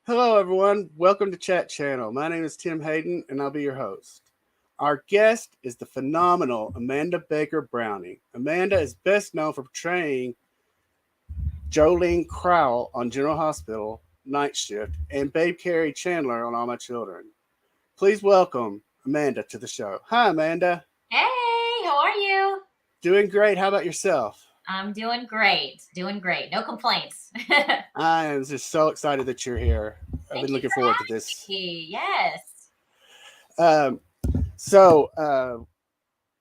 Hello, everyone. Welcome to Chat Channel. My name is Tim Hayden, and I'll be your host. Our guest is the phenomenal Amanda Baker Browning. Amanda is best known for portraying Jolene Crowell on General Hospital Night Shift and Babe Carey Chandler on All My Children. Please welcome Amanda to the show. Hi, Amanda. Hey, how are you? Doing great. How about yourself? I'm doing great. Doing great. No complaints. I am just so excited that you're here. I've Thank been you looking for forward to having this. me. Yes. Um, so,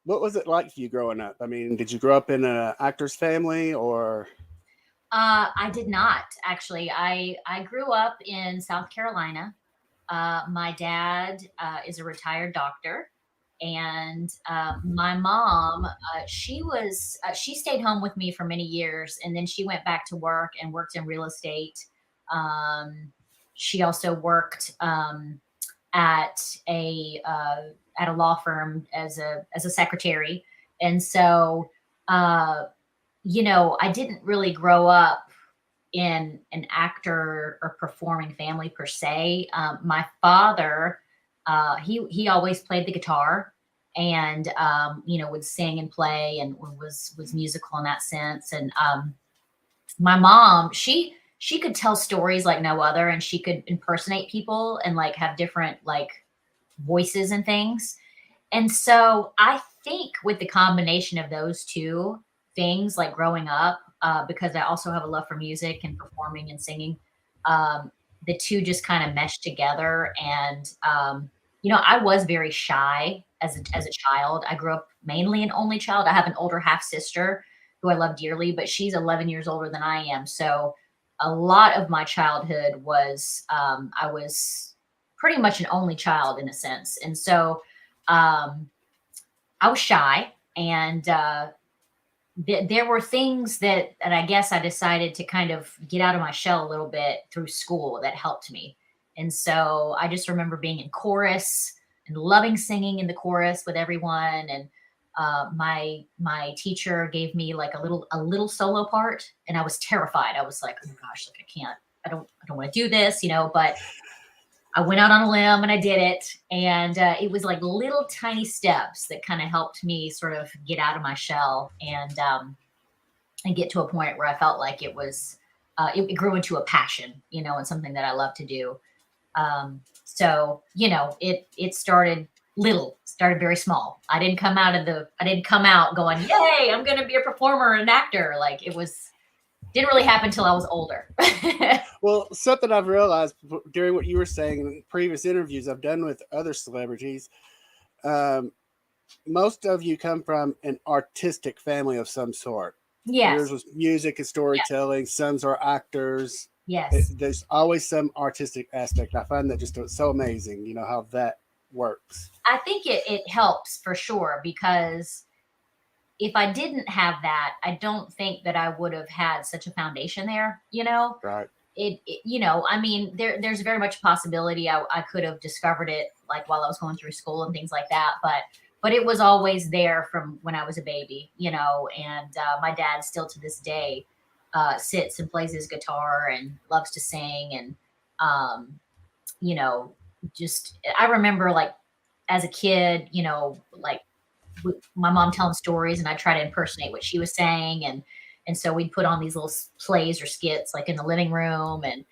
what was it like for you growing up? I mean, did you grow up in an actor's family or? I did not actually. I grew up in South Carolina. My dad is a retired doctor, and my mom, she stayed home with me for many years, and then she went back to work and worked in real estate. Um, she also worked at a uh, at a law firm as a secretary, and so uh, I didn't really grow up in an actor or performing family per se. My father, he always played the guitar and would sing and play and was musical in that sense. And my mom, she could tell stories like no other, and she could impersonate people and like have different like voices and things. And so I think with the combination of those two things, like growing up, because I also have a love for music and performing and singing, the two just kind of meshed together. And, I was very shy as a child. I grew up mainly an only child. I have an older half sister who I love dearly, but she's 11 years older than I am. So a lot of my childhood was, I was pretty much an only child in a sense. And so, um, I was shy, and there were things that I guess I decided to kind of get out of my shell a little bit through school that helped me. And so I just remember being in chorus and loving singing in the chorus with everyone. And my teacher gave me like a little solo part, and I was terrified. I was like, oh my gosh, like I can't. I don't want to do this, but I went out on a limb and I did it. And it was like little tiny steps that kind of helped me sort of get out of my shell and get to a point where I felt like it grew into a passion, and something that I love to do. So, it started very small. I didn't come out going, yay, I'm going to be a performer and an actor. Like didn't really happen until I was older. Well, something I've realized during what you were saying in previous interviews I've done with other celebrities, um, most of you come from an artistic family of some sort. Yours Yes. was music and Yes. storytelling. Some are actors. Yes. There's always some artistic aspect. I find that just so amazing. You know how that works. I think it helps for sure, because if I didn't have that, I don't think that I would have had such a foundation there. Right. I mean, there's very much a possibility I could have discovered it like while I was going through school and things like that, but it was always there from when I was a baby. And my dad still to this day sits and plays his guitar and loves to sing. And um, you know, just I remember like as a kid, like my mom telling stories, and I try to impersonate what she was saying. And so we'd put on these little plays or skits like in the living room. And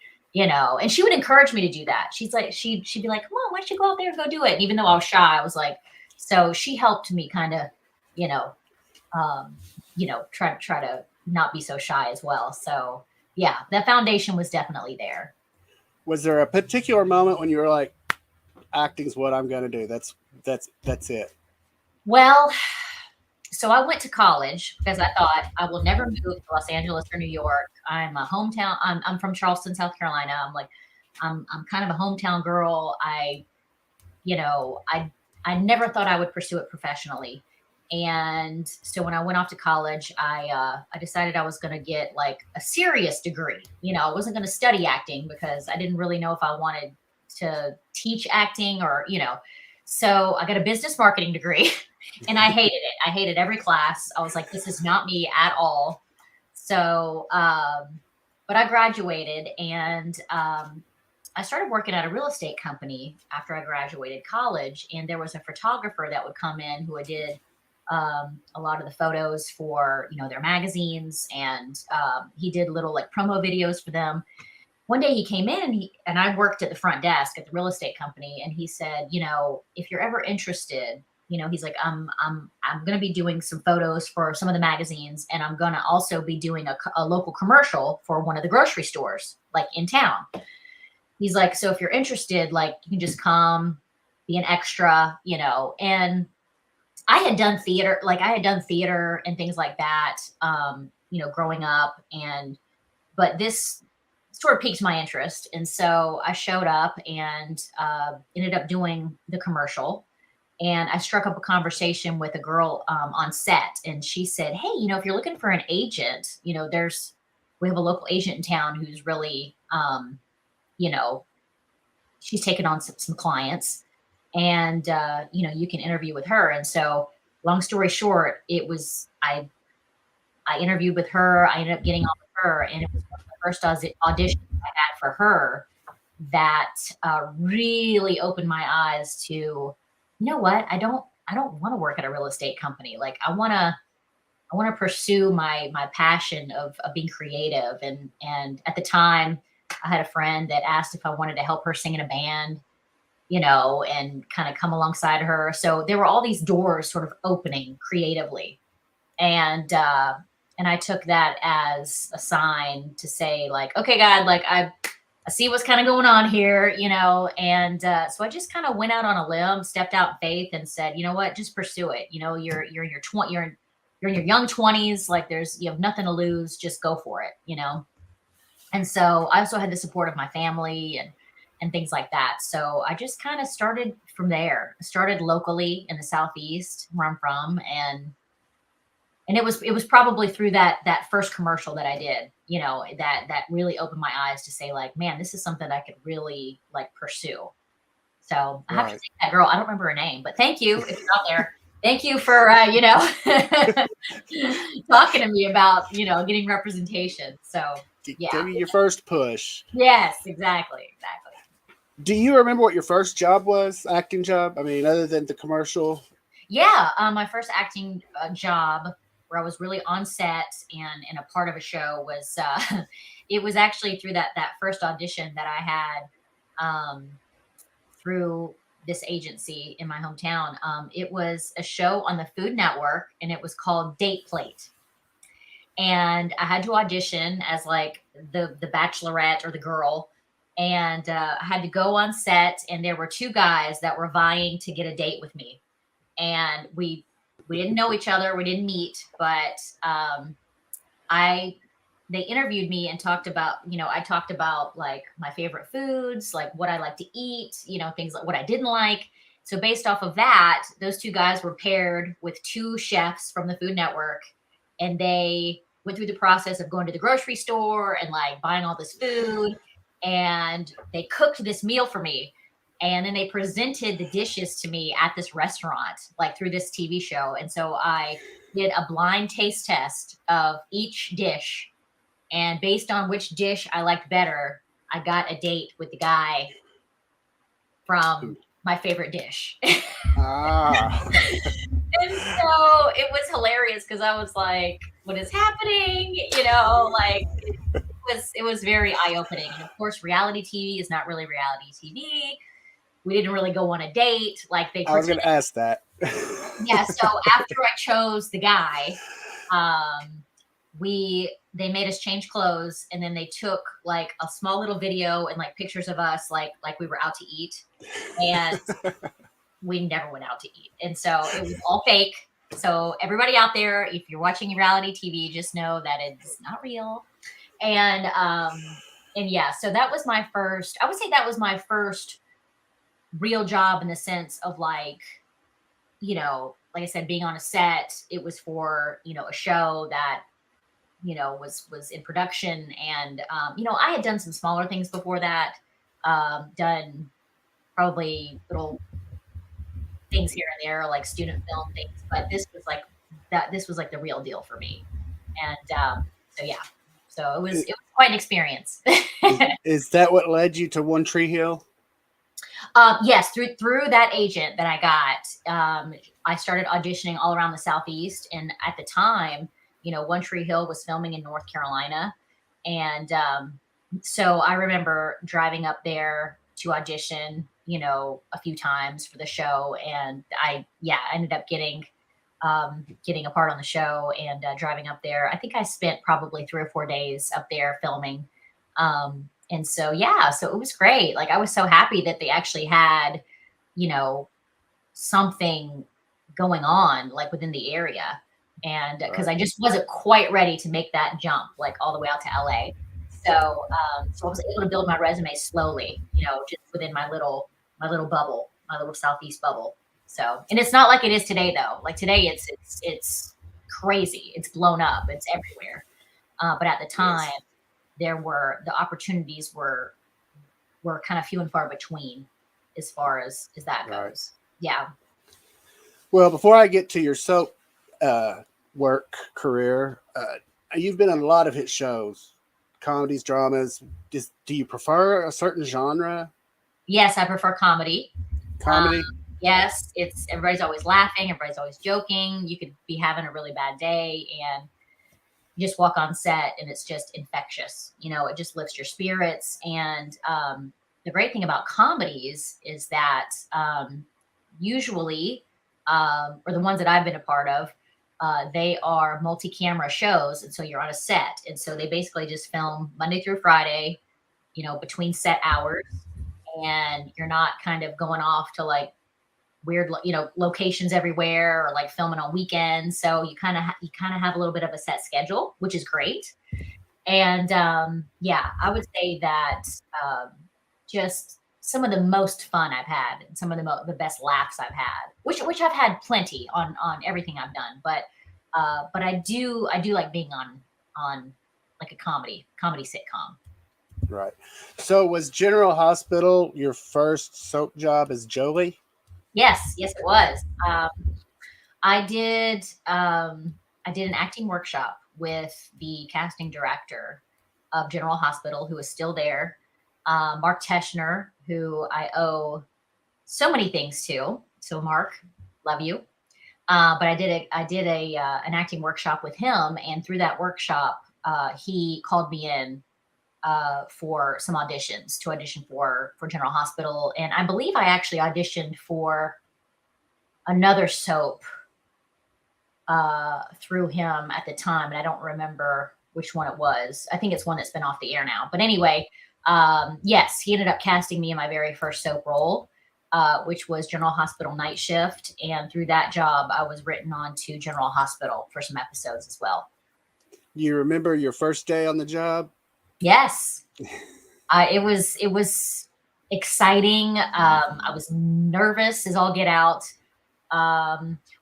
she would encourage me to do that. She's like, she'd be like, come on, why don't you go out there and go do it? And even though I was shy, I was like, so she helped me kind of, you know, um, try to not be so shy as well. So yeah, that foundation was definitely there. Was there a particular moment when you were like, acting's what I'm going to do? That's it. Well, so I went to college because I thought I will never move to Los Angeles or New York. I'm a hometown. I'm from Charleston, South Carolina. I'm kind of a hometown girl. I never thought I would pursue it professionally. And so when I went off to college, I decided I was going to get like a serious degree. I wasn't going to study acting because I didn't really know if I wanted to teach acting or. So I got a business marketing degree and I hated it. I hated every class. I was like, this is not me at all. So, but I graduated, and I started working at a real estate company after I graduated college, and there was a photographer that would come in who did a lot of the photos for their magazines, and he did little like promo videos for them. One day he came in, and I worked at the front desk at the real estate company, and he said, if you're ever interested, he's like, I'm going to be doing some photos for some of the magazines, and I'm going to also be doing a local commercial for one of the grocery stores like in town. He's like, so if you're interested, like you can just come, be an extra, and I had done theater, and things like that, growing up, but this sort of piqued my interest. And so I showed up and ended up doing the commercial. And I struck up a conversation with a girl on set, and she said, hey, if you're looking for an agent, we have a local agent in town who's really, she's taken on some clients, and you can interview with her. And so long story short, I interviewed with her. I ended up getting on with her, and it was one of the first auditions I had for her that really opened my eyes to, what, I don't want to work at a real estate company. Like I want to pursue my passion of being creative. And at the time, I had a friend that asked if I wanted to help her sing in a band, and kind of come alongside her. So there were all these doors sort of opening creatively. And I took that as a sign to say, like, okay, God, like I see what's kind of going on here, and so I just kind of went out on a limb, stepped out in faith, and said, you know what, just pursue it. You're in your you're in your young 20s, like you have nothing to lose, just go for it, And so I also had the support of my family and things like that. So I just kind of started from there. I started locally in the Southeast where I'm from, and it was probably through that first commercial that I did, that really opened my eyes to say, like, man, this is something I could really like pursue. So I have to thank that girl. I don't remember her name, but thank you if you're out there. Thank you for talking to me about getting representation. So yeah, Give you your first push. yes, exactly. Do you remember what your first job was, acting job? I mean, other than the commercial? Yeah, my first acting job where I was really on set and a part of a show was it was actually through that first audition that I had through this agency in my hometown. It was a show on the Food Network, and it was called Date Plate. And I had to audition as like the bachelorette or the girl, and I had to go on set, and there were two guys that were vying to get a date with me, and we didn't know each other, we didn't meet, but they interviewed me and talked about, I talked about like my favorite foods, like what I like to eat, things like what I didn't like. So based off of that, those two guys were paired with two chefs from the Food Network, and they went through the process of going to the grocery store and like buying all this food, and they cooked this meal for me. And then they presented the dishes to me at this restaurant, like through this TV show. And so I did a blind taste test of each dish. And based on which dish I liked better, I got a date with the guy from my favorite dish. Ah. And so it was hilarious because I was like, what is happening? Like it was very eye-opening. And of course, reality TV is not really reality TV. We didn't really go on a date. Like I was going to ask that. Yeah. So after I chose the guy, they made us change clothes, and then they took like a small little video and like pictures of us, like we were out to eat, and we never went out to eat. And so it was all fake. So everybody out there, if you're watching reality TV, just know that it's not real. And yeah, so that was my first, I would say that was my first real job in the sense of like, like I said, being on a set. It was for, a show that, was in production. And, I had done some smaller things before that, done probably little things here and there, like student film things, but this was like the real deal for me. And so yeah, so it was quite an experience. Is that what led you to One Tree Hill? Yes, through that agent that I got, I started auditioning all around the Southeast, and at the time, One Tree Hill was filming in North Carolina, and so I remember driving up there to audition, a few times for the show, and I ended up getting a part on the show and driving up there. I think I spent probably 3 or 4 days up there filming. And so, yeah, so it was great. Like, I was so happy that they actually had, you know, something going on like within the area. And because Right. I just wasn't quite ready to make that jump, like all the way out to LA. So I was able to build my resume slowly, just within my little bubble, my little Southeast bubble. So, and it's not like it is today though. Like today, it's crazy. It's blown up. It's everywhere. But at the time, Yes. the opportunities were kind of few and far between, as far as that Right. goes. Yeah. Well, before I get to your soap work career, you've been in a lot of hit shows, comedies, dramas. Do you prefer a certain genre? Yes, I prefer comedy. Comedy? Yes, it's everybody's always laughing, everybody's always joking. You could be having a really bad day and you just walk on set and it's just infectious. It just lifts your spirits. And the great thing about comedies is that usually, or the ones that I've been a part of, they are multi-camera shows, and so you're on a set, and so they basically just film Monday through Friday, between set hours, and you're not kind of going off to like weird, locations everywhere or like filming on weekends. So you kind of have a little bit of a set schedule, which is great. And yeah, I would say that um, just some of the most fun I've had, and some of the best laughs I've had, which I've had plenty on everything I've done. But I do like being on like a comedy sitcom. Right. So was General Hospital your first soap job as Jolie? Yes, yes, it was. I did I did an acting workshop with the casting director of General Hospital, who is still there, Mark Teschner, who I owe so many things to. So, Mark, love you. But I did a an acting workshop with him, and through that workshop, he called me in for some auditions to audition for General Hospital, and I believe I actually auditioned for another soap through him at the time, and I don't remember which one it was. I think it's one that's been off the air now. But anyway, yes, he ended up casting me in my very first soap role, which was General Hospital Night Shift. And through that job, I was written on to General Hospital for some episodes as well. You remember your first day on the job? Yes, it was exciting. I was nervous as all get out.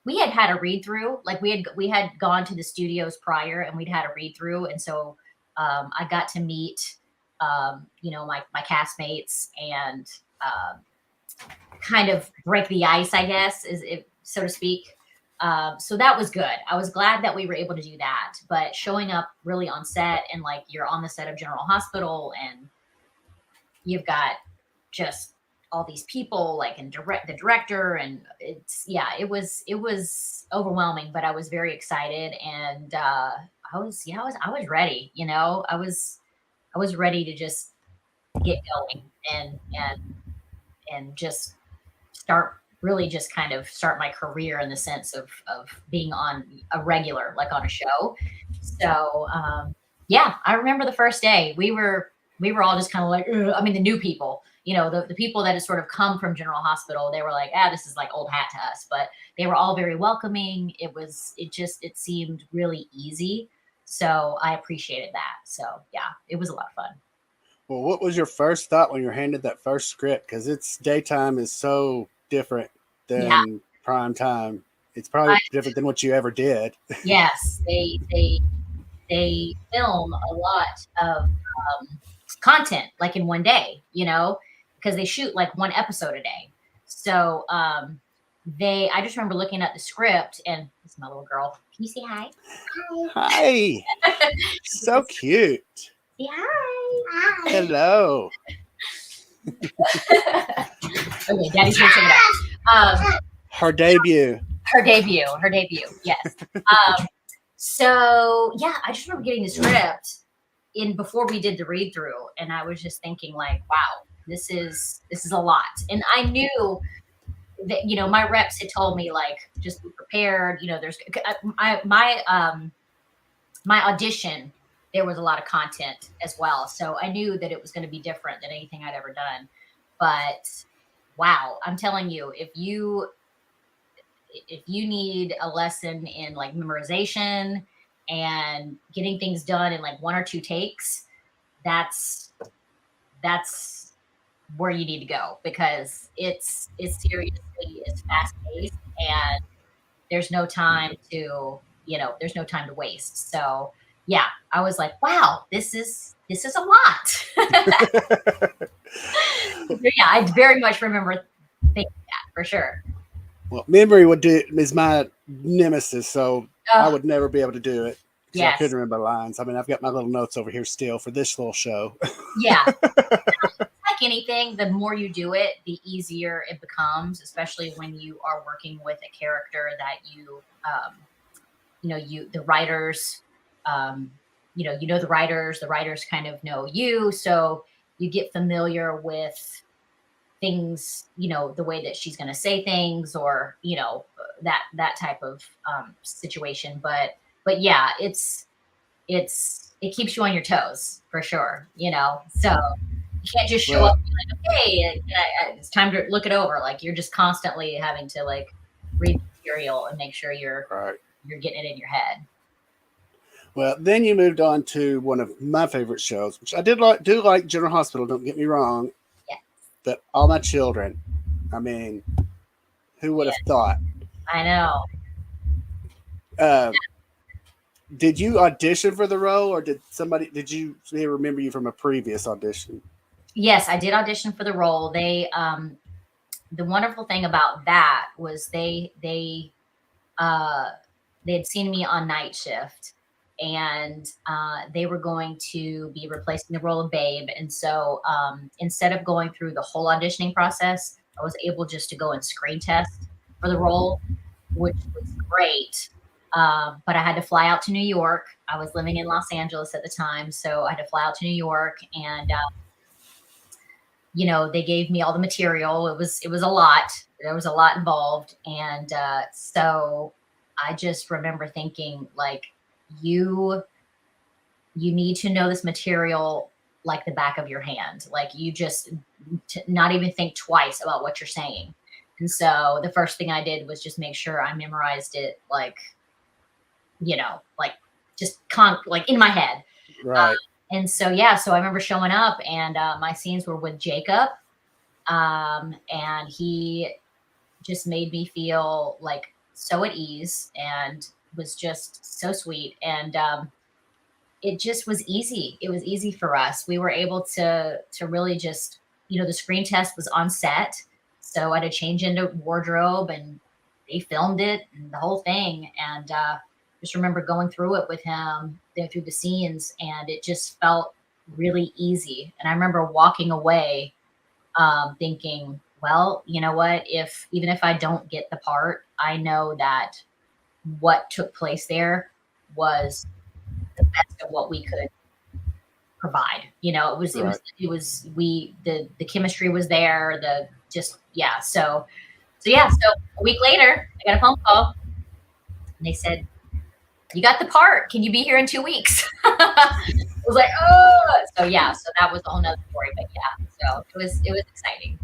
We had a read through, like we had gone to the studios prior and we'd had a read through, and so I got to meet my castmates and kind of break the ice, I guess, is it, so to speak. So that was good. I was glad that we were able to do that. But showing up really on set, and like you're on the set of General Hospital and you've got just all these people like, and the director, and it was overwhelming, but I was very excited. And I was ready. I was ready to just get going and just start, really just kind of start my career in the sense of being on a regular, like on a show. So yeah, I remember the first day we were all just kind of like, "Ugh." I mean, the new people, the people that had sort of come from General Hospital, they were like, this is like old hat to us, but they were all very welcoming. It seemed really easy. So I appreciated that. So yeah, it was a lot of fun. Well, what was your first thought when you're handed that first script? Because it's daytime is so different Yeah. than prime time. It's probably different than what you ever did. Yes, they film a lot of content like in one day, because they shoot like one episode a day. So I just remember looking at the script, and this is my little girl. Can you say hi? Hi, Hi. so cute. Say hi. Hello. Okay, Daddy's gonna check it out. Her debut. Her debut, yes. So yeah, I just remember getting the script in before we did the read through, and I was just thinking like, wow, this is a lot. And I knew that my reps had told me like just be prepared. There's my audition. There was a lot of content as well, so I knew that it was going to be different than anything I'd ever done. But wow, I'm telling you, if you need a lesson in like memorization and getting things done in like one or two takes, that's where you need to go, because it's seriously, it's fast paced, and there's no time to waste. So yeah, I was like, wow, this is a lot. Yeah, I very much remember thinking that for sure. Well, memory is my nemesis, so I Oh, would never be able to do it because I couldn't yes. remember lines. I mean, I've got my little notes over here still for this little show. Yeah. Like anything, the more you do it, the easier it becomes, especially when you are working with a character that the writers, um, the writers kind of know you. So you get familiar with things, the way that she's going to say things, or, that type of situation. But yeah, it keeps you on your toes for sure, so you can't just show up Well, and be like, okay, it's time to look it over. Like, you're just constantly having to like read the material and make sure you're right. you're getting it in your head. Well, then you moved on to one of my favorite shows, which I do like General Hospital. Don't get me wrong, Yeah, but All My Children. I mean, who would have yeah, thought? I know. Uh, did you audition for the role, or did they remember you from a previous audition? Yes, I did audition for the role. The wonderful thing about that was uh they had seen me on night shift, and they were going to be replacing the role of Babe. And so instead of going through the whole auditioning process, I was able just to go and screen test for the role, which was great. But I had to fly out to New York. I was living in Los Angeles at the time, so I had to fly out to New York, and they gave me all the material. It was a lot. There was a lot involved, and so I just remember thinking like, you you need to know this material like the back of your hand. Like, you just not even think twice about what you're saying. And so the first thing I did was just make sure I memorized it, like just like in my head. Right, And so yeah, so I remember showing up, and my scenes were with Jacob, and he just made me feel like so at ease, and was just so sweet. And it just was easy. It was easy for us. We were able to really just, the screen test was on set, so I had to change into wardrobe, and they filmed it and the whole thing. And just remember going through it with him, going through the scenes, and it just felt really easy. And I remember walking away, thinking, well, you know what? If even if I don't get the part, I know that what took place there was the best of what we could provide. right. The chemistry was there. The just yeah. So yeah. So a week later, I got a phone call, and they said, "You got the part. Can you be here in 2 weeks?" I was like, "Oh!" So yeah. So that was a whole nother story. But yeah. So it was exciting.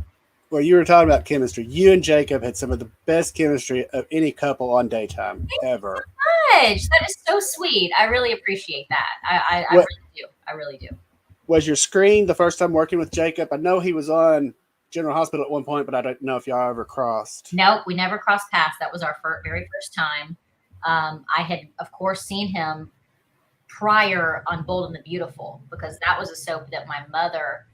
Well, you were talking about chemistry. You and Jacob had some of the best chemistry of any couple on daytime ever. Gosh, that is so sweet. I really appreciate that. I What really do. I really do. was your screen the first time working with Jacob? I know he was on General Hospital at one point, but I don't know if y'all ever crossed. Nope, we never crossed paths. That was our very first time. I had, of course, seen him prior on Bold and the Beautiful, because that was a soap that my mother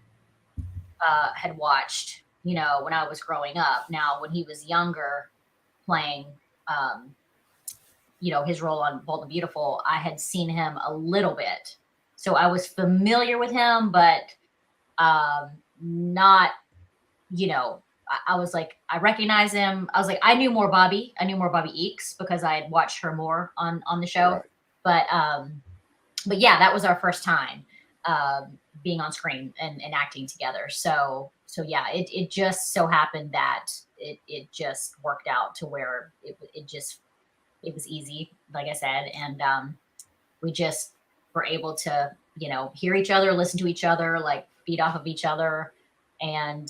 had watched, when I was growing up. Now, when he was younger, playing, his role on Bold and Beautiful, I had seen him a little bit, So I was familiar with him, but not, I was like, I recognize him. I was like, I knew more Bobby. I knew more Bobby Eakes because I had watched her more on the show. Right. But yeah, that was our first time being on screen and acting together. So yeah, it just so happened that it just worked out to where it was easy, like I said, and we just were able to, hear each other, listen to each other, like feed off of each other. And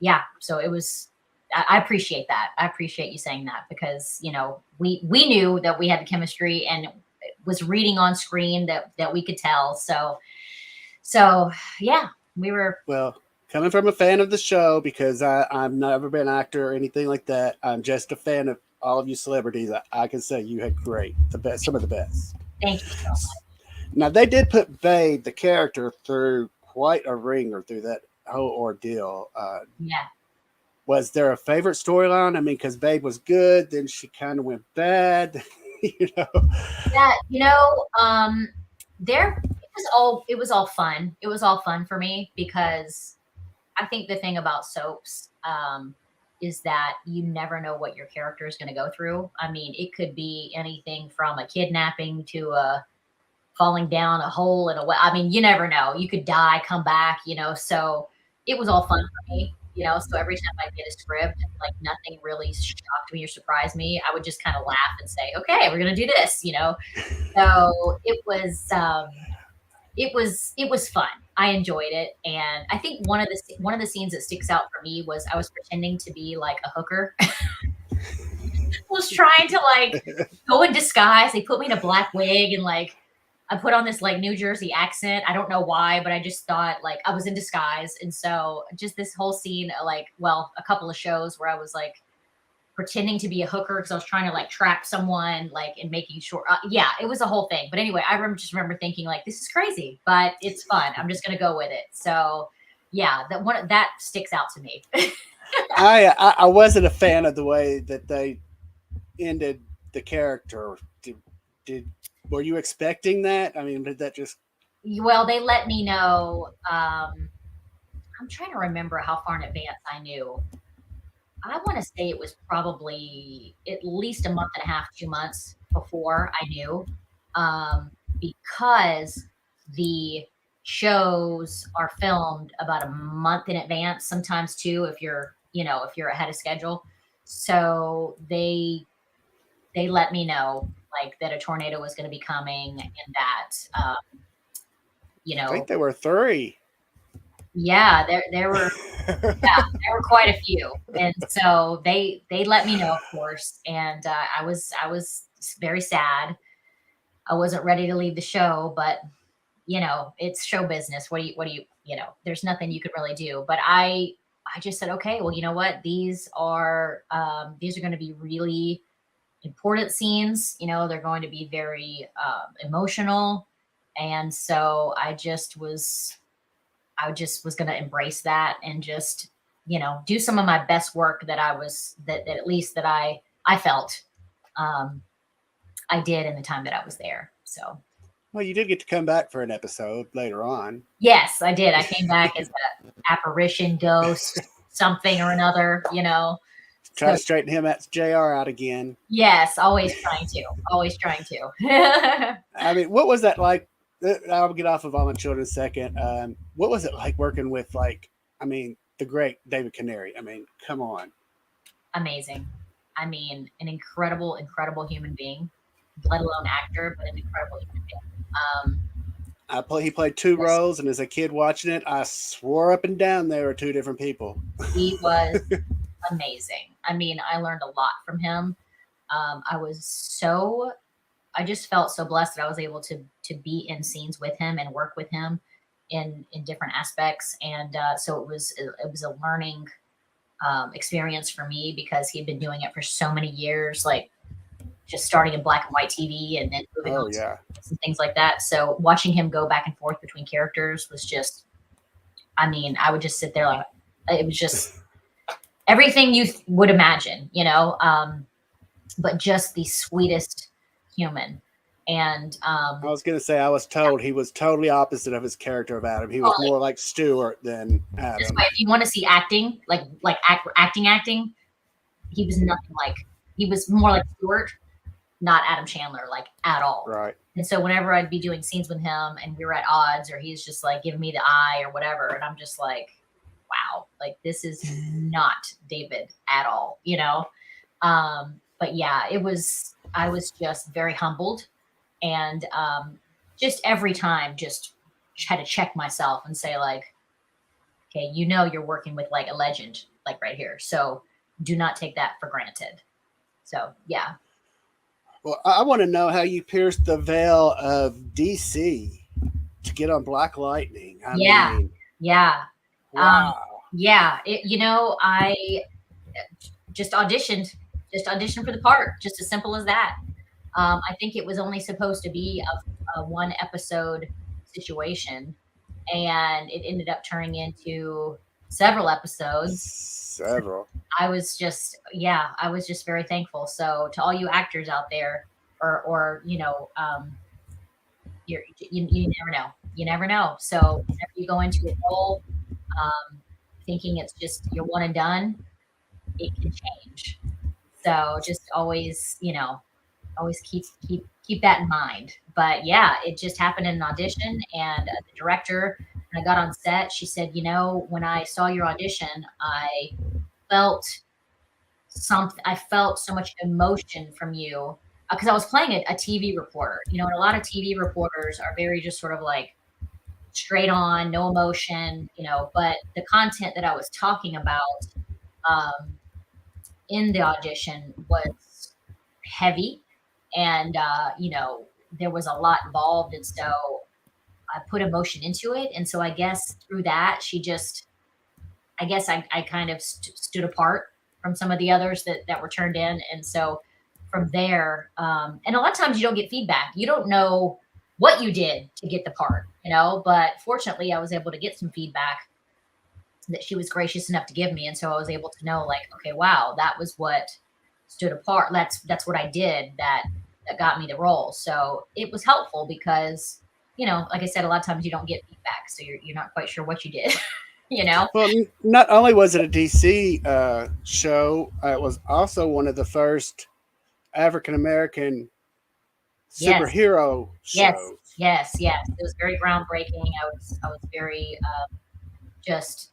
yeah, so it was, I appreciate that. I appreciate you saying that because, we knew that we had the chemistry and it was reading on screen that we could tell. So yeah, we were, Well, coming from a fan of the show, because I've never been an actor or anything like that, I'm just a fan of all of you celebrities. I can say you had great, the best, some of the best. thank you so much. Now, they did put Babe, the character, through quite a ringer through that whole ordeal. Yeah. Was there a favorite storyline? I mean, because Babe was good, then she kind of went bad, you know? Yeah, there it was all fun. It was all fun for me because I think the thing about soaps is that you never know what your character is going to go through. I mean, it could be anything from a kidnapping to a falling down a hole in a well. I mean, you never know. You could die, come back, So it was all fun for me, So every time I get a script, like nothing really shocked me or surprised me. I would just kind of laugh and say, "Okay, we're gonna do this." So it was fun. I enjoyed it, and I think one of the scenes that sticks out for me was I was pretending to be like a hooker. Was trying to like go in disguise. They put me in a black wig and like I put on this like New Jersey accent. I don't know why, but I just thought like I was in disguise. And so just this whole scene, like, well, a couple of shows where I was like pretending to be a hooker because I was trying to like trap someone, like, and making sure. Yeah, it was a whole thing. But anyway, I remember thinking like, this is crazy, but it's fun. I'm just gonna go with it. So yeah, that sticks out to me. I wasn't a fan of the way that they ended the character. Did were you expecting that? I mean, did that just Well, they let me know. I'm trying to remember how far in advance I knew. I want to say it was probably at least a month and a half, 2 months before I knew, because the shows are filmed about a month in advance, sometimes two, if you're ahead of schedule. So they let me know like that a tornado was going to be coming and that, you I think know, there were three. yeah, there were. Yeah, there were quite a few, and so they let me know, of course, and I was very sad. I wasn't ready to leave the show, but it's show business. There's nothing you could really do. But I just said, okay, well, you know what? These are going to be really important scenes. They're going to be very emotional, and so I just was going to embrace that and just, do some of my best work that at least that I felt um, I did in the time that I was there. So Well, you did get to come back for an episode later on. yes, I did. I came back as an apparition, ghost, something or another. Try So to straighten him at JR out again. yes, always trying to. I mean, what was that like? I'll get off of all my children in a second. What was it like working with, like, I mean, the great David Canary? I mean, come on. Amazing. I mean, an incredible, incredible human being, let alone actor, but an incredible human being. He played two Yes, roles, and as a kid watching it, I swore up and down they were two different people. he was amazing. I mean, I learned a lot from him. I just felt so blessed that I was able to be in scenes with him and work with him in different aspects. And so it was a learning experience for me because he'd been doing it for so many years, like just starting in black and white TV and then moving Oh on to yeah, and things like that. So watching him go back and forth between characters was just, I mean, I would just sit there like it was just everything you would imagine, but just the sweetest human. And I was gonna say I was told he was totally opposite of his character of Adam. He was totally. more like Stewart than This Adam. way, if you want to see acting, acting, he was nothing like. He was more like Stewart, not Adam Chandler, like at all. Right. And so whenever I'd be doing scenes with him and we were at odds, or he's just like giving me the eye or whatever, and I'm just like, wow, like this is not David at all, you know? But yeah, I was just very humbled, and just every time just had to check myself and say like, okay, you know, you're working with like a legend, like right here. So do not take that for granted. So yeah. Well, I want to know how you pierced the veil of DC to get on Black Lightning. I Yeah. mean, Yeah. Um, wow. yeah. You know, I just auditioned for the part, just as simple as that. I think it was only supposed to be a one episode situation, and it ended up turning into several episodes. Several. I was just very thankful. So to all you actors out there, or you know, you never know. You never know. So whenever you go into a role, thinking it's just you're one and done, it can change. So just always, you know, always keep that in mind. But yeah, it just happened in an audition, and the director, when I got on set, she said, you know, when I saw your audition, felt I felt so much emotion from you, because I was playing a TV reporter, you know, and a lot of TV reporters are very just sort of like straight on, no emotion, you know, but the content that I was talking about um, in the audition was heavy, and you know, there was a lot involved, and so I put emotion into it, and so I guess through that she just, I guess I kind of stood apart from some of the others that were turned in. And so from there, and a lot of times you don't get feedback. You don't know what you did to get the part, you know, but fortunately I was able to get some feedback that she was gracious enough to give me. And so I was able to know like, okay, wow, that was what stood apart. That's what I did that got me the role. So it was helpful because, you know, like I said, a lot of times you don't get feedback. So you're not quite sure what you did, you know? Well, not only was it a DC show, it was also one of the first African American Yes. superhero Yes, shows. yes, yes. It was very groundbreaking. I was very just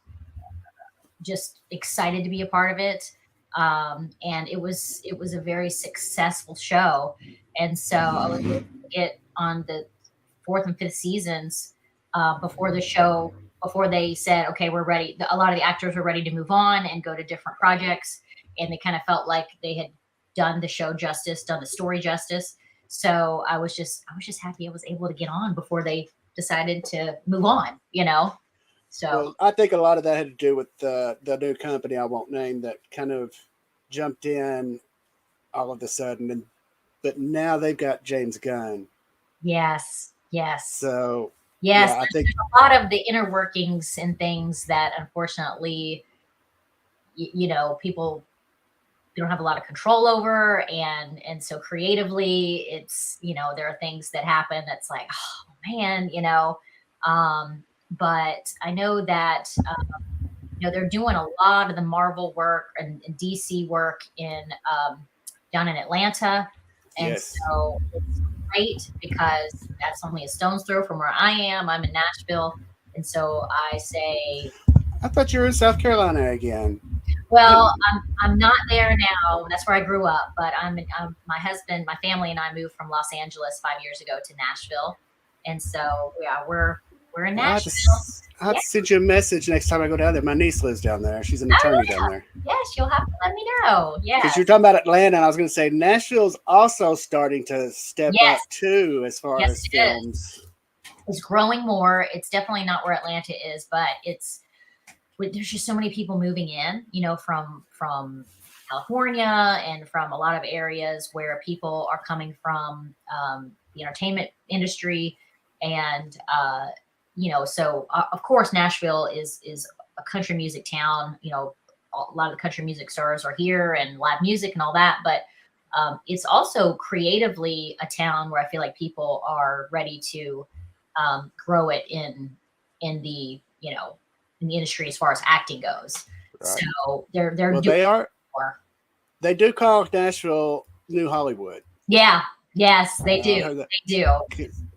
excited to be a part of it, and it was a very successful show. And so I was able to get on the fourth and fifth seasons before the show, before they said, okay, we're ready. A lot of the actors were ready to move on and go to different projects, and they kind of felt like they had done the show justice, done the story justice. So I was just happy I was able to get on before they decided to move on, you know? So Well, I think a lot of that had to do with the new company I won't name that kind of jumped in all of a sudden, and but now they've got James Gunn. yes, yes, So yes. yeah, I think There's a lot of the inner workings and things that unfortunately, you know, people don't have a lot of control over, and so creatively, it's, you know, there are things that happen that's like, oh man, you know. But I know that you know, they're doing a lot of the Marvel work and DC work in down in Atlanta, and yes. so it's great because that's only a stone's throw from where I am. I'm in Nashville, and so I say, I thought you were in South Carolina again. well, I'm not there now. That's where I grew up, but my husband, my family, and I moved from Los Angeles 5 years ago to Nashville, and so yeah, we're in Well, Nashville. I have Yeah. to send you a message next time I go down there. My niece lives down there. She's an Oh attorney down yeah. there. Yes, you'll have to let me know. Because Yes. you're talking about Atlanta, and I was going to say Nashville's also starting to step Yes. up too as far Yes, as it is. films. It's growing more. It's definitely not where Atlanta is, but there's just so many people moving in, you know, from California and from a lot of areas where people are coming from the entertainment industry, and you know, so of course Nashville is a country music town. You know, a lot of the country music stars are here and live music and all that, but It's also creatively a town where I feel like people are ready to grow it in the in the industry as far as acting goes. Right. So they're Well, doing they are. more. They do call Nashville New Hollywood. Yeah. Yes, they I do. heard that. They do.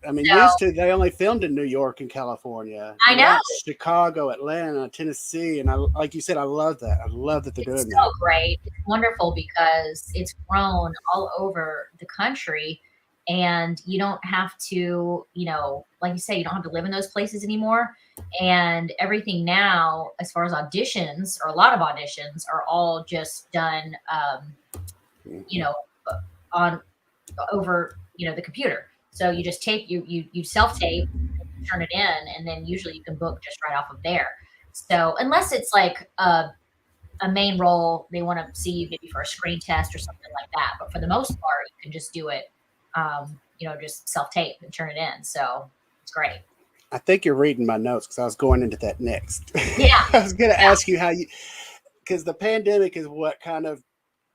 I mean, So used to they only filmed in New York and California. I know Now it's Chicago, Atlanta, Tennessee, and I like you said, I love that. I love that they're it's doing so that. great. It's wonderful because it's grown all over the country, and you don't have to, like you say, you don't have to live in those places anymore. And everything now, as far as auditions, or a lot of auditions, are all just done, you Mhm. know, on over, the computer. So you just tape, you self tape, turn it in, and then usually you can book just right off of there. So unless it's like a main role, they want to see you maybe for a screen test or something like that. But for the most part, you can just do it, just self tape and turn it in. So it's great. I think you're reading my notes because I was going into that next. Yeah, I was going to yeah. ask you how you, because the pandemic is what kind of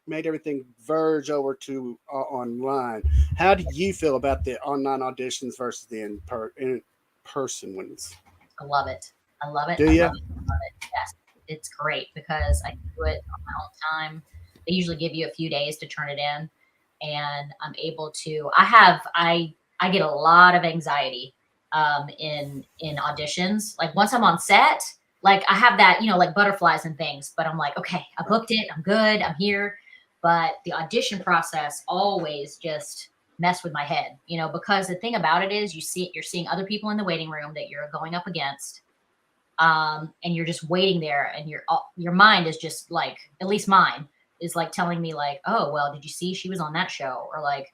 made everything verge over to online. How do you feel about the online auditions versus the in person ones? I love it. I love it. Do I love you? it. I love it. Yes, it's great because I can do it on my own time. They usually give you a few days to turn it in, and I'm able to. I get a lot of anxiety in auditions. Like once I'm on set, like I have that, like butterflies and things. But I'm like, okay, I booked it. I'm good. I'm here. But the audition process always just mess with my head, because the thing about it is you're seeing other people in the waiting room that you're going up against, and you're just waiting there, and your mind is just like, at least mine is like telling me like, oh well, did you see she was on that show, or like,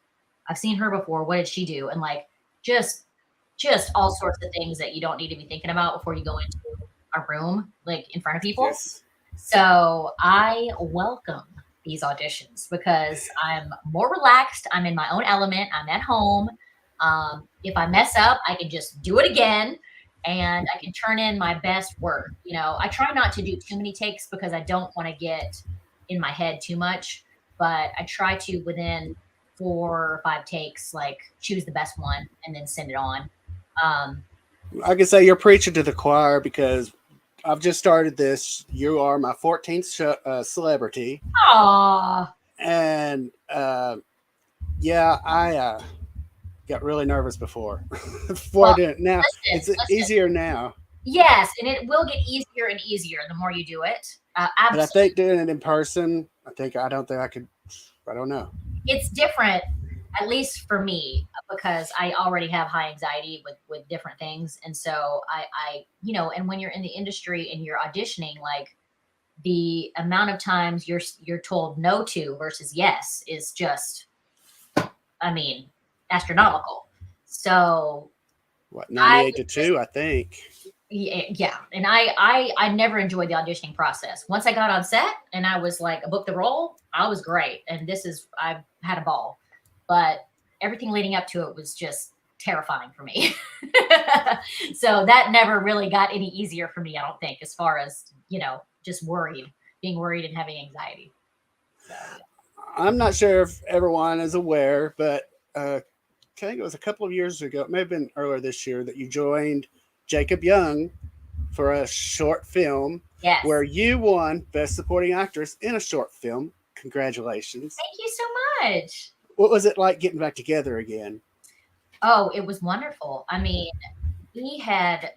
I've seen her before, what did she do, and like just just all sorts of things that you don't need to be thinking about before you go into a room like in front of people. Yes. So I welcome these auditions because I'm more relaxed. I'm in my own element. I'm at home. If I mess up, I can just do it again, and I can turn in my best work. I try not to do too many takes because I don't want to get in my head too much, but I try to, within 4 or 5 takes, like choose the best one and then send it on. Um, I can say you're preaching to the choir because I've just started this. You are my 14th celebrity, aw, and yeah, I got really nervous before before I well, did it. Now listen, it's listen. easier now, Yes, and it will get easier and easier the more you do it. but I Absolutely. think doing it in person, I don't think I could. I don't know. It's different, at least for me, because I already have high anxiety with different things. And so and when you're in the industry and you're auditioning, like the amount of times you're told no to versus yes is just, I mean, astronomical. So What I 98 to just, two? I think. yeah, and I never enjoyed the auditioning process. Once I got on set and I was like, I booked the role, I was great, and I had a ball. But everything leading up to it was just terrifying for me. So that never really got any easier for me, I don't think, as far as, just being worried and having anxiety. So yeah. I'm not sure if everyone is aware, but I think it was a couple of years ago. It may have been earlier this year that you joined Jacob Young for a short film where Yes. you won Best Supporting Actress in a Short Film. Congratulations. Thank you so much. What was it like getting back together again? Oh, it was wonderful. I mean, we had,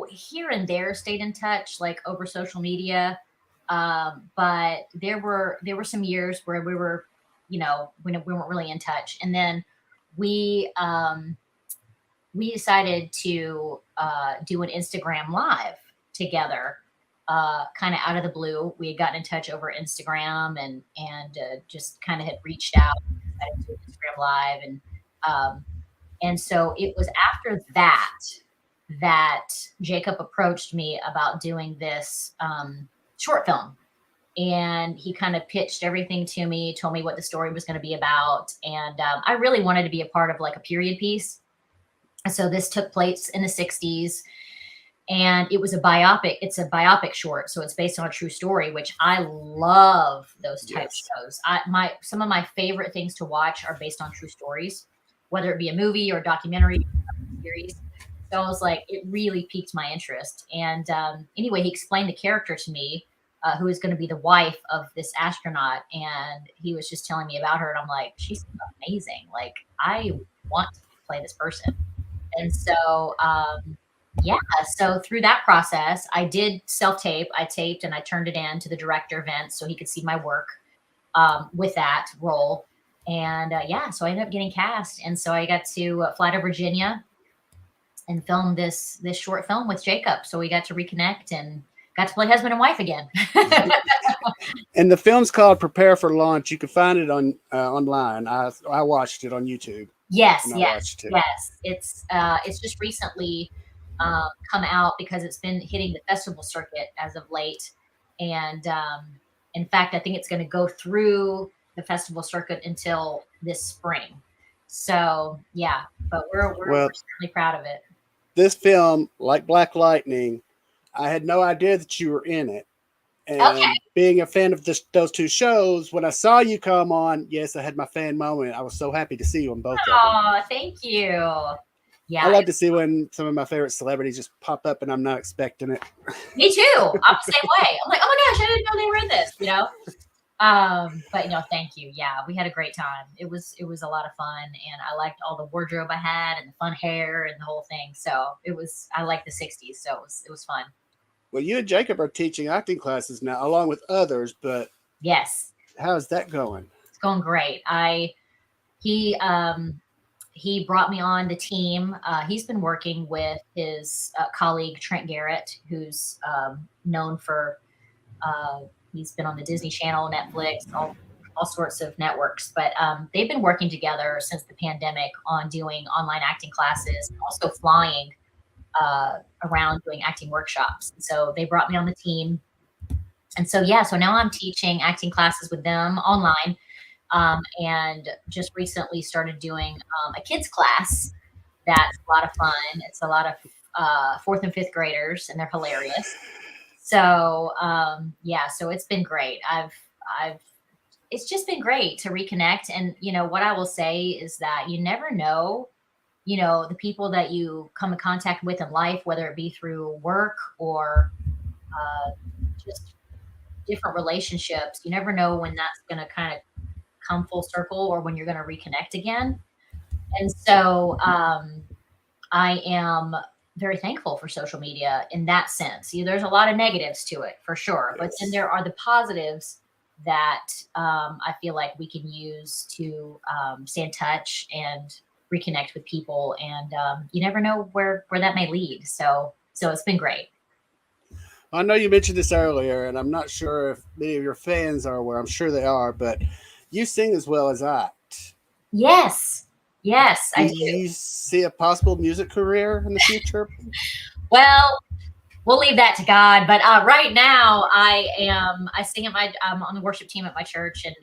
here and there stayed in touch like over social media. But there were some years where we were, when we weren't really in touch. And then we we decided to do an Instagram live together, kind of out of the blue. We had gotten in touch over Instagram, and just kind of had reached out, decided to do an Instagram live, um, and so it was after that Jacob approached me about doing this short film. And he kind of pitched everything to me, told me what the story was going to be about. And I really wanted to be a part of like a period piece. So this took place in the 60s. and it was a biopic. It's a biopic short, so it's based on a true story, which I love those type Yes. shows. Some of my favorite things to watch are based on true stories, whether it be a movie or a documentary series. So I was like, it really piqued my interest. And anyway, he explained the character to me, who is going to be the wife of this astronaut, and he was just telling me about her, and I'm like, she's amazing. Like, I want to play this person. And so, yeah, so through that process, I did self tape. I taped and I turned it in to the director, Vince, so he could see my work with that role. And yeah, so I ended up getting cast, and so I got to fly to Virginia and film this short film with Jacob. So we got to reconnect and got to play husband and wife again. And the film's called Prepare for Launch. You can find it on online. I watched it on YouTube. Yes, And I yes, watched it. yes. It's just recently come out because it's been hitting the festival circuit as of late, and in fact, I think it's going to go through the festival circuit until this spring. So yeah, but we're Well, certainly proud of it. this film, like Black Lightning, I had no idea that you were in it. Okay. And being a fan of those two shows, when I saw you come on, yes, I had my fan moment. I was so happy to see you on both of them. Oh, thank you. Yeah, I love to see when some of my favorite celebrities just pop up and I'm not expecting it. me too. I'm the same way. I'm like, oh my gosh, I didn't know they were in this, you know? But thank you. Yeah, we had a great time. It was a lot of fun, and I liked all the wardrobe I had and the fun hair and the whole thing. So I liked the 60s, so it was fun. Well, you and Jacob are teaching acting classes now, along with others, but Yes, how's that going? it's going great. He he brought me on the team. He's been working with his colleague Trent Garrett, who's known for he's been on the Disney Channel, Netflix, all sorts of networks. But they've been working together since the pandemic on doing online acting classes, also flying around doing acting workshops. So they brought me on the team. And so, yeah, so now I'm teaching acting classes with them online. And just recently started doing a kids class that's a lot of fun. It's a lot of fourth and fifth graders, and they're hilarious. So yeah, so it's been great. It's just been great to reconnect. And what I will say is that you never know, the people that you come in contact with in life, whether it be through work or just different relationships. You never know when that's going to kind of come full circle or when you're going to reconnect again. And so I am very thankful for social media in that sense. There's a lot of negatives to it for sure, but then there are the positives that I feel like we can use to stay in touch and reconnect with people. And you never know where that may lead. So it's been great. I know you mentioned this earlier, and I'm not sure if many of your fans are aware. I'm sure they are, but you sing as well as act. Yes, I do. You see a possible music career in the future? Well, we'll leave that to God. But right now, I sing I'm on the worship team at my church, and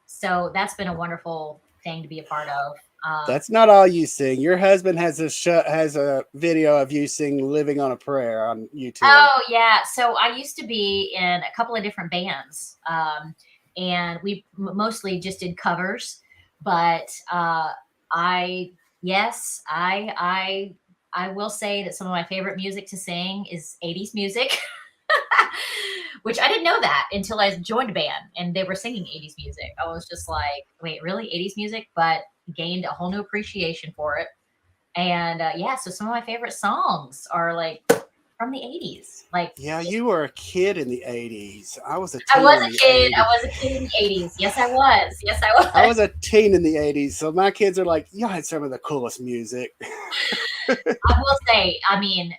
so that's been a wonderful thing to be a part of. That's not all you sing. Your husband has a video of you sing "Living on a Prayer" on YouTube. Oh yeah, so I used to be in a couple of different bands, and we mostly just did covers. But I will say that some of my favorite music to sing is 80s music. Which I didn't know that until I joined a band and they were singing 80s music. I was just like, wait, really? 80s music? But gained a whole new appreciation for it. And yeah, so some of my favorite songs are like from the 80s. Like, yeah, you were a kid in the 80s. I was a teen. I was a kid. I was a kid in the 80s. Yes, I was. Yes, I was. I was a teen in the 80s. So my kids are like, you had some of the coolest music. I will say, I mean,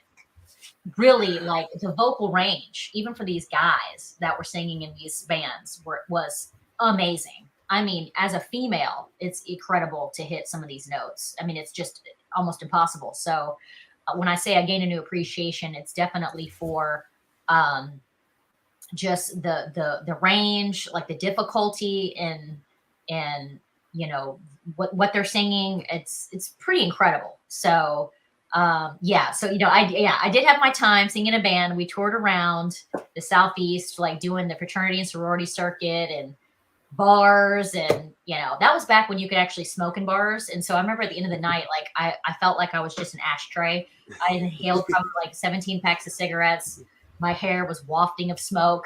really, like the vocal range, even for these guys that were singing in these bands, was amazing. I mean, as a female, it's incredible to hit some of these notes. I mean, it's just almost impossible. So when I say I gain a new appreciation, it's definitely for just the range, like the difficulty and what they're singing. It's pretty incredible. So Yeah, so I did have my time singing in a band. We toured around the Southeast, like doing the fraternity and sorority circuit and bars, and that was back when you could actually smoke in bars. And so I remember at the end of the night, like I felt like I was just an ashtray. I inhaled probably like 17 packs of cigarettes. My hair was wafting of smoke,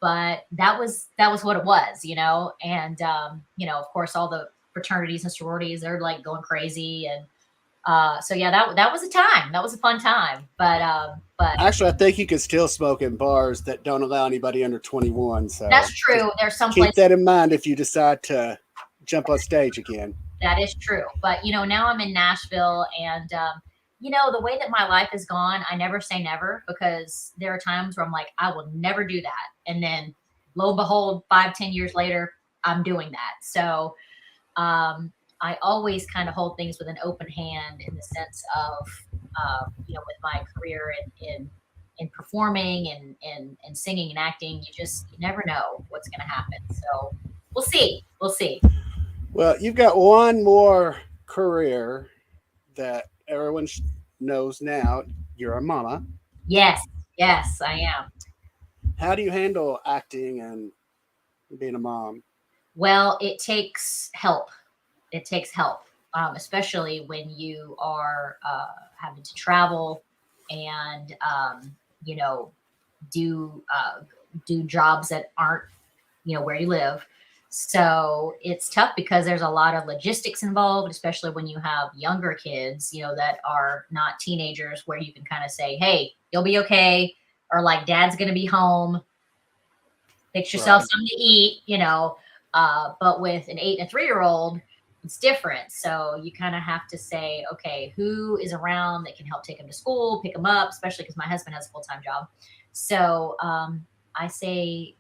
but that was what it was, and of course all the fraternities and sororities, they're like going crazy. And so yeah, that was a time. That was a fun time. But Actually, I think you can still smoke in bars that don't allow anybody under 21. So that's just true. There's some keep places that in mind if you decide to jump on stage again. that is true. But now I'm in Nashville, and the way that my life has gone, I never say never, because there are times where I'm like, I will never do that, and then lo and behold, 5, 10 years later, I'm doing that. So I always kind of hold things with an open hand, in the sense of, with my career in performing and singing and acting. You never know what's going to happen. So we'll see. We'll see. Well, you've got one more career that everyone knows now. You're a mama. Yes, yes, I am. How do you handle acting and being a mom? Well, it takes help. It takes help, especially when you are having to travel and you know do jobs that aren't where you live. So it's tough because there's a lot of logistics involved, especially when you have younger kids, that are not teenagers, where you can kind of say, "Hey, you'll be okay," or like, "Dad's going to be home. Fix yourself Right. something to eat." But with an 8 and a 3-year-old, it's different. So you kind of have to say, okay, who is around that can help take him to school, pick him up, especially because my husband has a full-time job. So I say,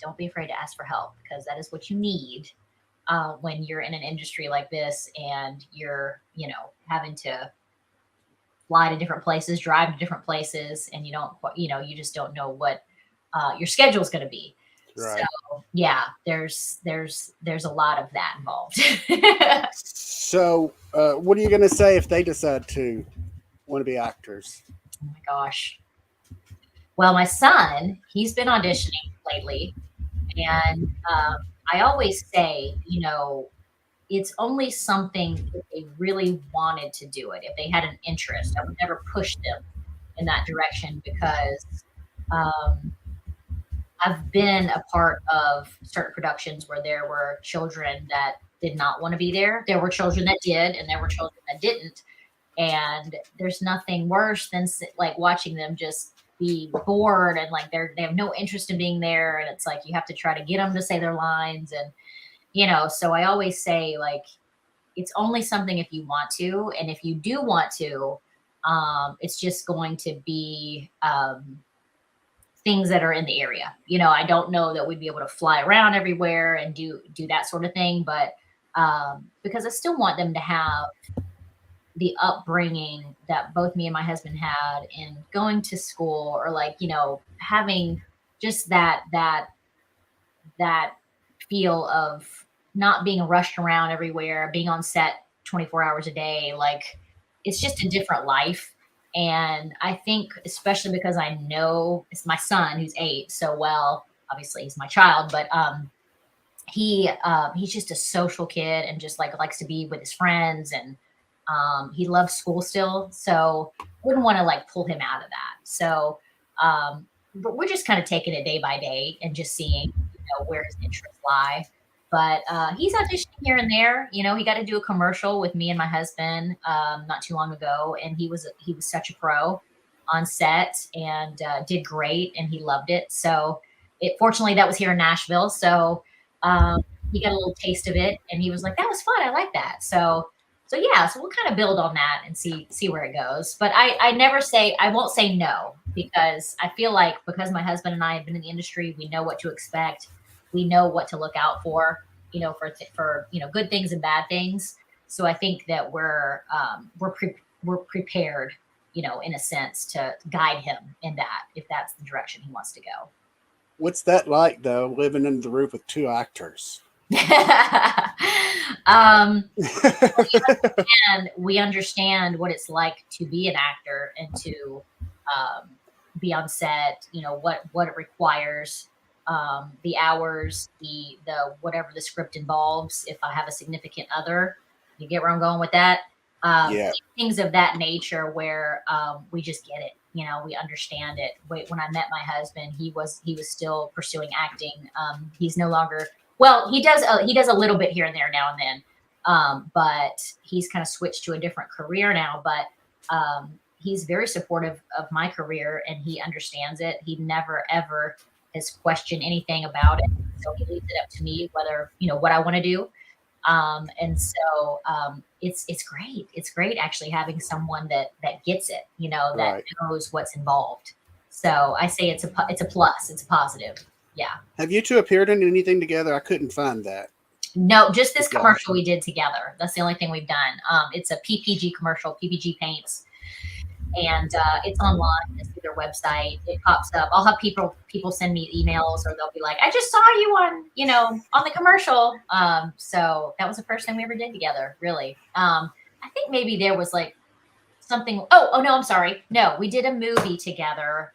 don't be afraid to ask for help, because that is what you need when you're in an industry like this, and you're, having to fly to different places, drive to different places, and you just don't know what your schedule is going to be. So Right. yeah, there's a lot of that involved. So, what are you going to say if they decide to want to be actors? Oh my gosh. Well, my son, he's been auditioning lately, and I always say, it's only something if they really wanted to do it, if they had an interest. I would never push them in that direction, because um, I've been a part of certain productions where there were children that did not want to be there. There were children that did, and there were children that didn't. And there's nothing worse than like watching them just be bored, and like they have no interest in being there. And it's like you have to try to get them to say their lines, and so I always say, like, it's only something if you want to, and if you do want to, it's just going to be things that are in the area. I don't know that we'd be able to fly around everywhere and do that sort of thing, but because I still want them to have the upbringing that both me and my husband had in going to school, or like, having just that feel of not being rushed around everywhere, being on set 24 hours a day. Like, it's just a different life. And I think, especially because I know it's my son who's 8 so well, obviously he's my child, but he's just a social kid, and just like likes to be with his friends, and he loves school still. So wouldn't want to like pull him out of that. So but we're just kind of taking it day by day and just seeing where his interests lie. But he's auditioning here and there. He got to do a commercial with me and my husband not too long ago, and he was such a pro on set, and did great, and he loved it. So fortunately that was here in Nashville. So um, he got a little taste of it, and he was like, "That was fun. I like that." So yeah, so we'll kind of build on that and see where it goes. But I won't say no, because I feel like, because my husband and I have been in the industry, we know what to expect. We know what to look out for, for good things and bad things. So I think that we're prepared, in a sense, to guide him in that, if that's the direction he wants to go. What's that like, though, living under the roof with two actors? um, and we understand what it's like to be an actor and to um, be on set. You know what it requires, the hours, the whatever the script involves. If I have a significant other, you get where I'm going with that. Yeah, Things of that nature where we just get it. You know, we understand it. When I met my husband, he was still pursuing acting. He's no longer. Well, he does a little bit here and there now and then, but he's kind of switched to a different career now. But he's very supportive of my career and he understands it. He never ever has questioned anything about it. So he leaves it up to me whether, what I want to do. And so it's great. It's great actually having someone that gets it, that right. knows what's involved. So I say it's a plus. It's a positive. Yeah. Have you two appeared in anything together? I couldn't find that. No, just this If y'all have. commercial we did together. That's the only thing we've done. It's a PPG commercial, PPG paints, and it's online. It's through their website. It pops up. I'll have people send me emails, or they'll be like, "I just saw you on the commercial." So that was the first thing we ever did together. Really. I think maybe there was like something. Oh no, I'm sorry. No, we did a movie together.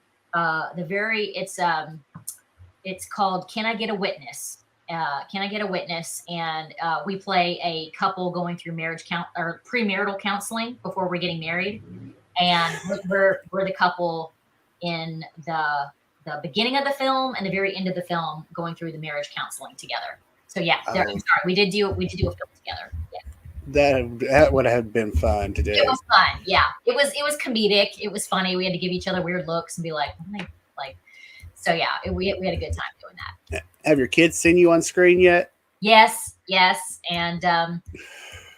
It's called "Can I Get a Witness?" Can I Get a Witness? And we play a couple going through marriage count or premarital counseling before we're getting married, and we're the couple in the beginning of the film and the very end of the film going through the marriage counseling together. So yeah, I'm Oh, sorry, we did do a film together. Yeah. that would have been fun to It do. was fun. Yeah, it was comedic. It was funny. We had to give each other weird looks and be like, "What am I-" like. So yeah, we had a good time doing that. Have your kids seen you on screen yet? Yes, yes, and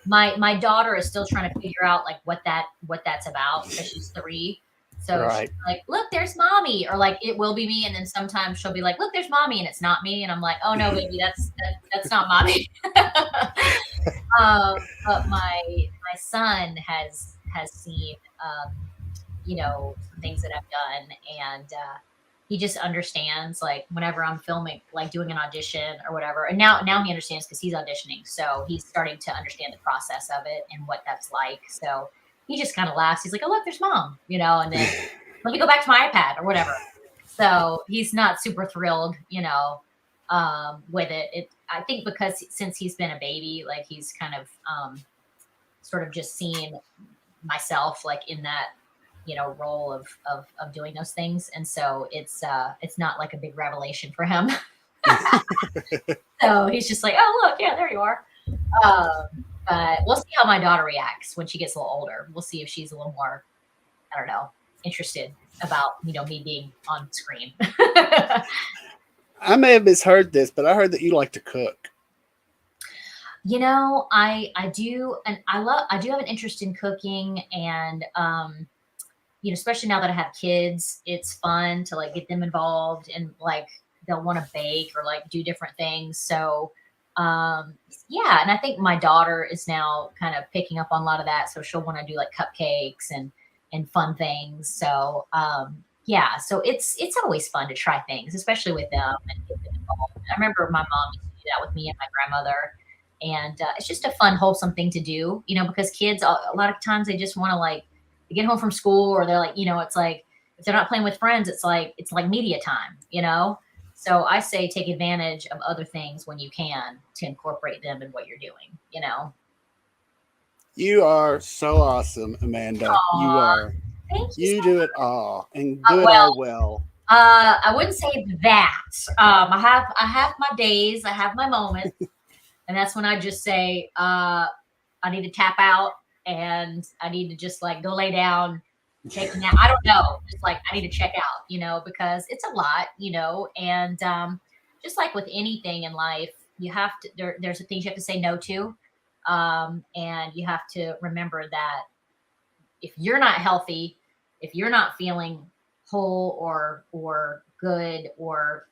my daughter is still trying to figure out like what that's about because she's 3. So she's Right. like, "Look, there's mommy," or like it will be me, and then sometimes she'll be like, "Look, there's mommy," and it's not me, and I'm like, "Oh no, baby, that's not mommy." But my son has seen some things that I've done, and he just understands like whenever I'm filming, like doing an audition or whatever. And now he understands because he's auditioning, so he's starting to understand the process of it and what that's like. So he just kind of laughs. He's like, "Oh look, there's mom," and then let me go back to my iPad or whatever. So he's not super thrilled, with it. I think because since he's been a baby, like he's kind of sort of just seen myself like in that role of doing those things, and so it's not like a big revelation for him. So he's just like, "Oh look, yeah, there you are." But we'll see how my daughter reacts when she gets a little older. We'll see if she's a little more, I don't know, interested about me being on screen. I may have misheard this, but I heard that you like to cook. I do, and I do have an interest in cooking, and especially now that I have kids, it's fun to like get them involved and like they'll want to bake or like do different things. So, yeah, and I think my daughter is now kind of picking up on a lot of that. So she'll want to do like cupcakes and fun things. So, yeah, so it's always fun to try things, especially with them and get them involved. I remember my mom used to do that with me and my grandmother. And it's just a fun, wholesome thing to do, because kids, a lot of times they just want to like they get home from school or they're like, it's like if they're not playing with friends, it's like media time. So I say take advantage of other things when you can to incorporate them in what you're doing. You are so awesome, Amanda. You Aw, are. thank you You so do much. it all and good Well, all well. I wouldn't say that. I have my days, I have my moments, and that's when I just say, I need to tap out and I need to just like go lay down, take a nap. I don't know. Just like I need to check out, because it's a lot, and just like with anything in life, you have to there's the things you have to say no to. And you have to remember that if you're not healthy, if you're not feeling whole or good or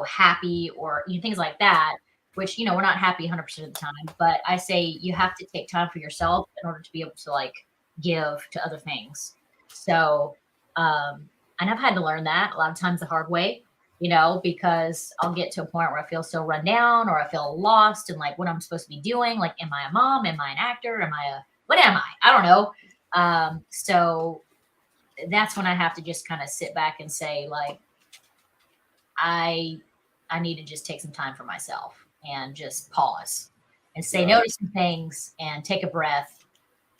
happy or things like that, which we're not happy 100% of the time, but I say you have to take time for yourself in order to be able to like give to other things. So and I've had to learn that a lot of times the hard way because I'll get to a point where I feel so run down or I feel lost and like what I'm supposed to be doing. Like, am I a mom? Am I an actor? What am I? I don't know. So that's when I have to just kind of sit back and say, like, I need to just take some time for myself and just pause and say no to some things and take a breath.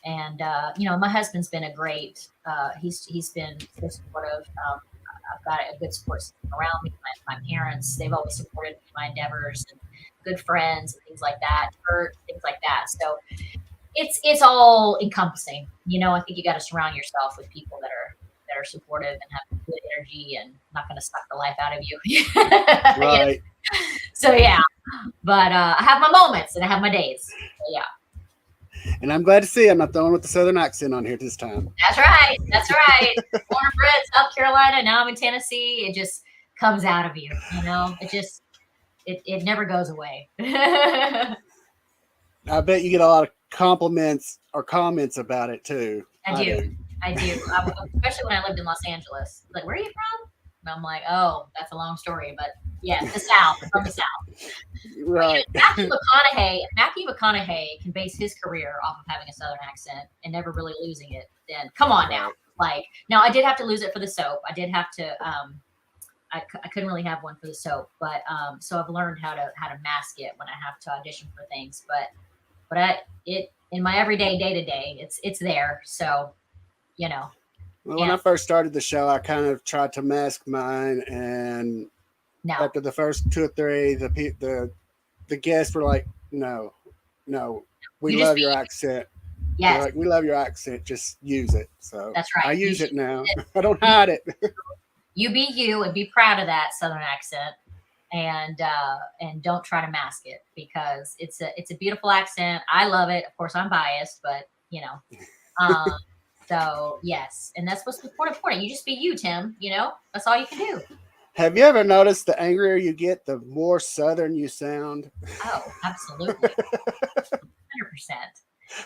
And my husband's been a great. He's been so supportive. I've got a good support system around me. My parents, they've always supported my endeavors, and good friends and things like that, church, things like that. So it's all encompassing. I think you got to surround yourself with people that are supportive and have good energy and not going to suck the life out of you. Right. So yeah, but I have my moments and I have my days. So, yeah. And I'm glad to see I'm not the one with the Southern accent on here this time. That's right. That's right. Born and bred South Carolina. Now I'm in Tennessee. It just comes out of you. It never goes away. I bet you get a lot of compliments or comments about it too. I do. Especially when I lived in Los Angeles. Like, where are you from? And I'm like, oh, that's a long story, but yeah, the South. I'm from the South. Right. Matthew McConaughey can base his career off of having a Southern accent and never really losing it. Then come on now. Like, now I did have to lose it for the soap. I did have to. I couldn't really have one for the soap, but so I've learned how to mask it when I have to audition for things. But in my everyday day to day, it's there. So, Well, when I first started the show, I kind of tried to mask mine, and after the first 2 or 3, the guests were like, "No, we love your accent. Yes, like, we love your accent. Just use it." So that's right. I use it now. I don't hide it. You be you and be proud of that Southern accent, and don't try to mask it because it's a beautiful accent. I love it. Of course, I'm biased, but So yes, and that's what's important. You just be you, Tim. That's all you can do. Have you ever noticed the angrier you get, the more Southern you sound? Oh, absolutely, 100%.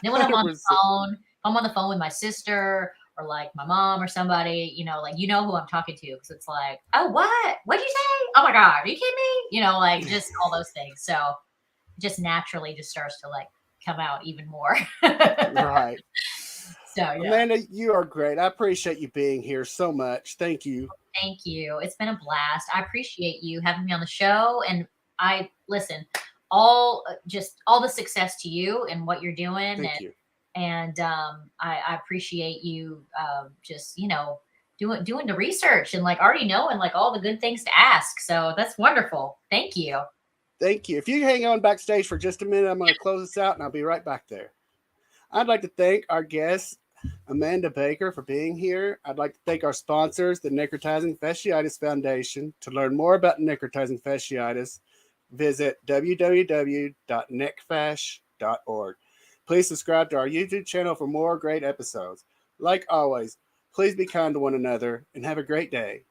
Then when I'm on the phone, if I'm on the phone with my sister or like my mom or somebody, like who I'm talking to, because it's like, oh, what'd you say? Oh my God, are you kidding me? Like just all those things. So it just naturally just starts to like come out even more. Right. So, yeah. Amanda, you are great. I appreciate you being here so much. Thank you. Thank you. It's been a blast. I appreciate you having me on the show. And I listen, all the success to you and what you're doing. Thank you. And I appreciate you just, doing the research and like already knowing like all the good things to ask. So that's wonderful. Thank you. Thank you. If you hang on backstage for just a minute, I'm going to close this out and I'll be right back there. I'd like to thank our guest, Amanda Baker, for being here. I'd like to thank our sponsors, the Necrotizing Fasciitis Foundation. To learn more about necrotizing fasciitis, visit www.necfash.org. Please subscribe to our YouTube channel for more great episodes. Like always, please be kind to one another and have a great day.